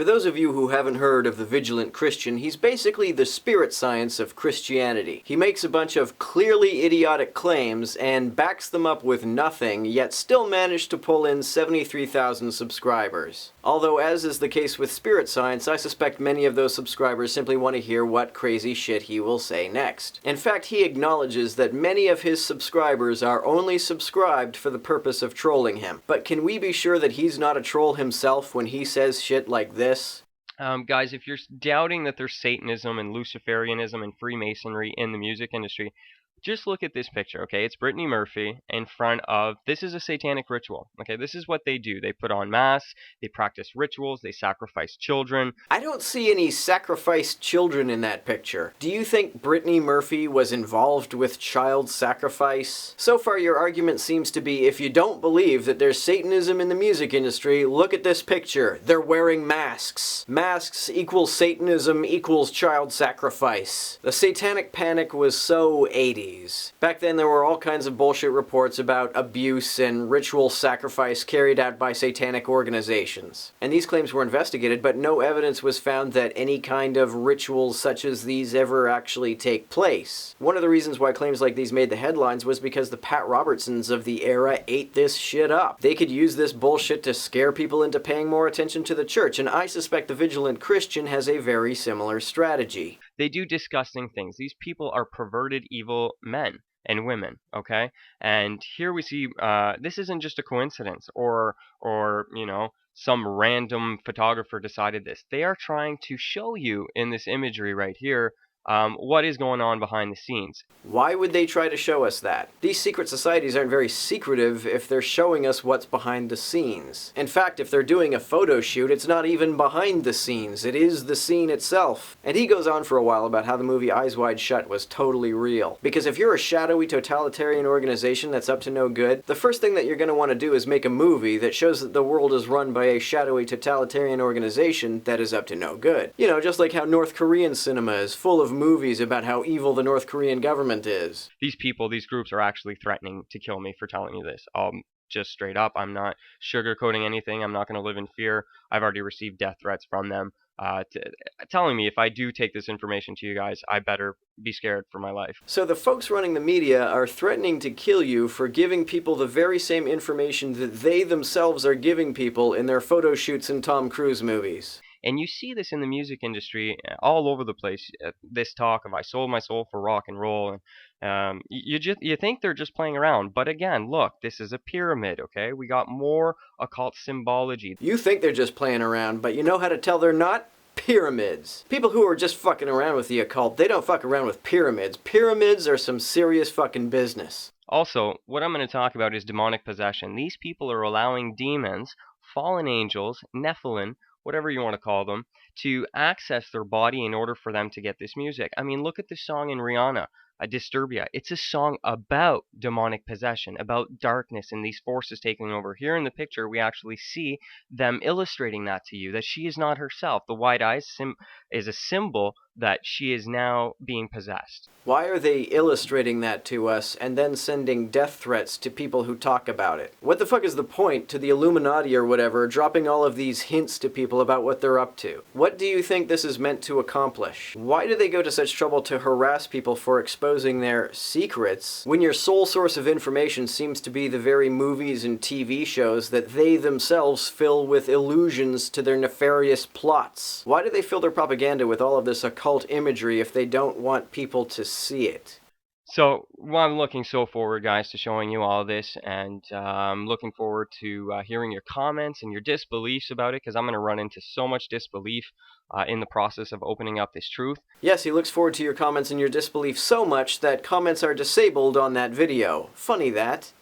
For those of you who haven't heard of the Vigilant Christian, he's basically the spirit science of Christianity. He makes a bunch of clearly idiotic claims and backs them up with nothing, yet still managed to pull in 73,000 subscribers. Although, as is the case with spirit science, I suspect many of those subscribers simply want to hear what crazy shit he will say next. In fact, he acknowledges that many of his subscribers are only subscribed for the purpose of trolling him. But can we be sure that he's not a troll himself when he says shit like this? Guys, if you're doubting that there's Satanism and Luciferianism and Freemasonry in the music industry, just look at this picture, okay? It's Brittany Murphy in front of, this is a satanic ritual, okay? This is what they do. They put on masks, they practice rituals, they sacrifice children. I don't see any sacrificed children in that picture. Do you think Brittany Murphy was involved with child sacrifice? So far your argument seems to be, if you don't believe that there's Satanism in the music industry, look at this picture. They're wearing masks. Masks equals Satanism equals child sacrifice. The satanic panic was so 80s. Back then there were all kinds of bullshit reports about abuse and ritual sacrifice carried out by satanic organizations. And these claims were investigated, but no evidence was found that any kind of rituals such as these ever actually take place. One of the reasons why claims like these made the headlines was because the Pat Robertsons of the era ate this shit up. They could use this bullshit to scare people into paying more attention to the church, and I suspect the Vigilant Christian has a very similar strategy. They do disgusting things. These people are perverted, evil men and women, okay? And here we see, this isn't just a coincidence or you know, some random photographer decided this. They are trying to show you in this imagery right here what is going on behind the scenes. Why would they try to show us that? These secret societies aren't very secretive if they're showing us what's behind the scenes. In fact, if they're doing a photo shoot, it's not even behind the scenes, it is the scene itself. And he goes on for a while about how the movie Eyes Wide Shut was totally real. Because if you're a shadowy totalitarian organization that's up to no good, the first thing that you're going to want to do is make a movie that shows that the world is run by a shadowy totalitarian organization that is up to no good. You know, just like how North Korean cinema is full of movies about how evil the North Korean government is. These people, these groups are actually threatening to kill me for telling you this. Just straight up, I'm not sugarcoating anything. I'm not going to live in fear. I've already received death threats from them telling me if I do take this information to you guys, I better be scared for my life. So the folks running the media are threatening to kill you for giving people the very same information that they themselves are giving people in their photo shoots in Tom Cruise movies. And you see this in the music industry all over the place. This talk of I sold my soul for rock and roll, and you think they're just playing around. But again, look, this is a pyramid. Okay, we got more occult symbology. You think they're just playing around, but you know how to tell they're not? Pyramids. People who are just fucking around with the occult, they don't fuck around with pyramids. Pyramids are some serious fucking business. Also, what I'm going to talk about is demonic possession. These people are allowing demons, fallen angels, Nephilim, whatever you want to call them, to access their body in order for them to get this music. I mean, look at the song in Rihanna, Disturbia. It's a song about demonic possession, about darkness and these forces taking over. Here in the picture, we actually see them illustrating that to you, that she is not herself. The white eyes is a symbol that she is now being possessed. Why are they illustrating that to us and then sending death threats to people who talk about it? What the fuck is the point to the Illuminati or whatever dropping all of these hints to people about what they're up to? What do you think this is meant to accomplish? Why do they go to such trouble to harass people for exposing their secrets when your sole source of information seems to be the very movies and TV shows that they themselves fill with allusions to their nefarious plots? Why do they fill their propaganda with all of this occult imagery if they don't want people to see it? So, well, I'm looking so forward, guys, to showing you all this, and I'm looking forward to hearing your comments and your disbeliefs about it, because I'm going to run into so much disbelief in the process of opening up this truth. Yes, he looks forward to your comments and your disbelief so much that comments are disabled on that video. Funny that.